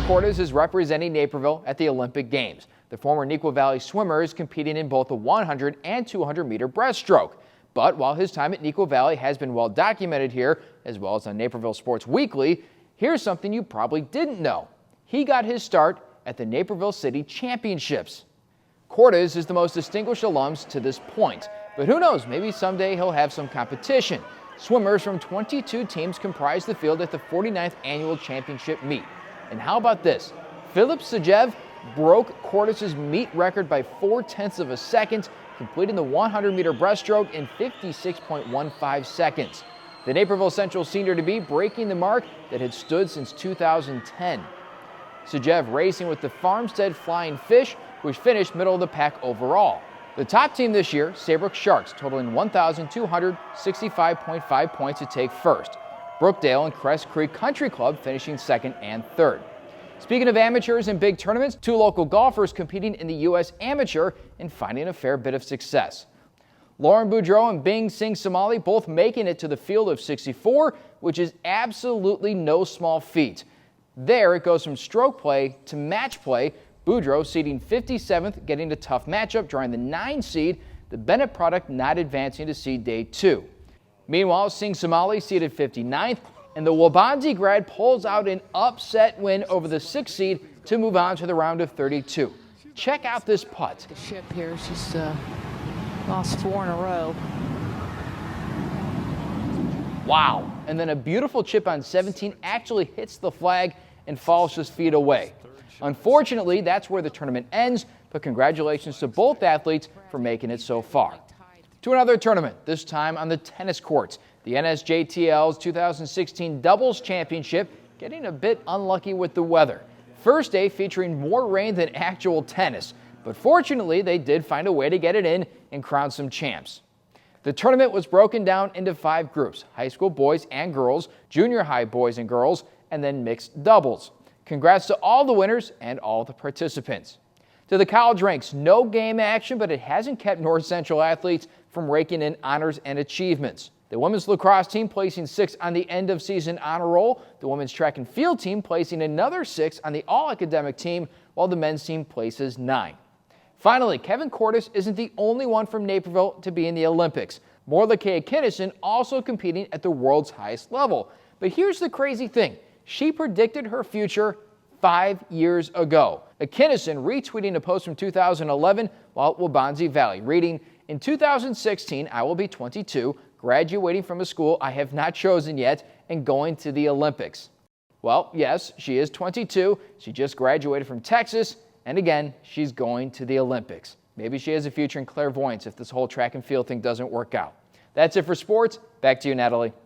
Cordes is representing Naperville at the Olympic Games. The former Neuqua Valley swimmer is competing in both the 100 and 200 meter breaststroke. But while his time at Neuqua Valley has been well documented here, as well as on Naperville Sports Weekly, here's something you probably didn't know. He got his start at the Naperville City Championships. Cordes is the most distinguished alums to this point, but who knows, maybe someday he'll have some competition. Swimmers from 22 teams comprise the field at the 49th annual championship meet. And how about this? Philip Sajev broke Cordes' meet record by 0.4 of a second, completing the 100 meter breaststroke in 56.15 seconds. The Naperville Central senior to be breaking the mark that had stood since 2010. Sajev racing with the Farmstead Flying Fish, which finished middle of the pack overall. The top team this year, Saybrook Sharks, totaling 1,265.5 points to take first. Brookdale and Crest Creek Country Club finishing second and third. Speaking of amateurs and big tournaments, two local golfers competing in the U.S. Amateur and finding a fair bit of success. Lauren Boudreau and Bing Singh Somali both making it to the field of 64, which is absolutely no small feat. There it goes from stroke play to match play. Boudreau seeding 57th, getting a tough matchup, drawing the 9 seed, the Bennett product not advancing to seed day 2. Meanwhile, Singh Somali seeded 59th, and the Waubonsie grad pulls out an upset win over the 6th seed to move on to the round of 32. Check out this putt. The ship here, she's lost 4 in a row. Wow, and then a beautiful chip on 17 actually hits the flag and falls just feet away. Unfortunately, that's where the tournament ends, but congratulations to both athletes for making it so far. To another tournament, this time on the tennis courts. The NSJTL's 2016 Doubles Championship getting a bit unlucky with the weather. First day featuring more rain than actual tennis, but fortunately they did find a way to get it in and crown some champs. The tournament was broken down into 5 groups: high school boys and girls, junior high boys and girls, and then mixed doubles. Congrats to all the winners and all the participants. To the college ranks, no game action, but it hasn't kept North Central athletes from raking in honors and achievements. The women's lacrosse team placing 6th on the end of season honor roll, the women's track and field team placing another 6 on the all academic team, while the men's team places 9. Finally, Kevin Cordes isn't the only one from Naperville to be in the Olympics. Morlakea Kinnison also competing at the world's highest level. But here's the crazy thing. She predicted her future 5 years ago. Kinnison retweeting a post from 2011 while at Waubonsie Valley, reading, "In 2016, I will be 22, graduating from a school I have not chosen yet and going to the Olympics." Well, yes, she is 22. She just graduated from Texas, and again, she's going to the Olympics. Maybe she has a future in clairvoyance if this whole track and field thing doesn't work out. That's it for sports. Back to you, Natalie.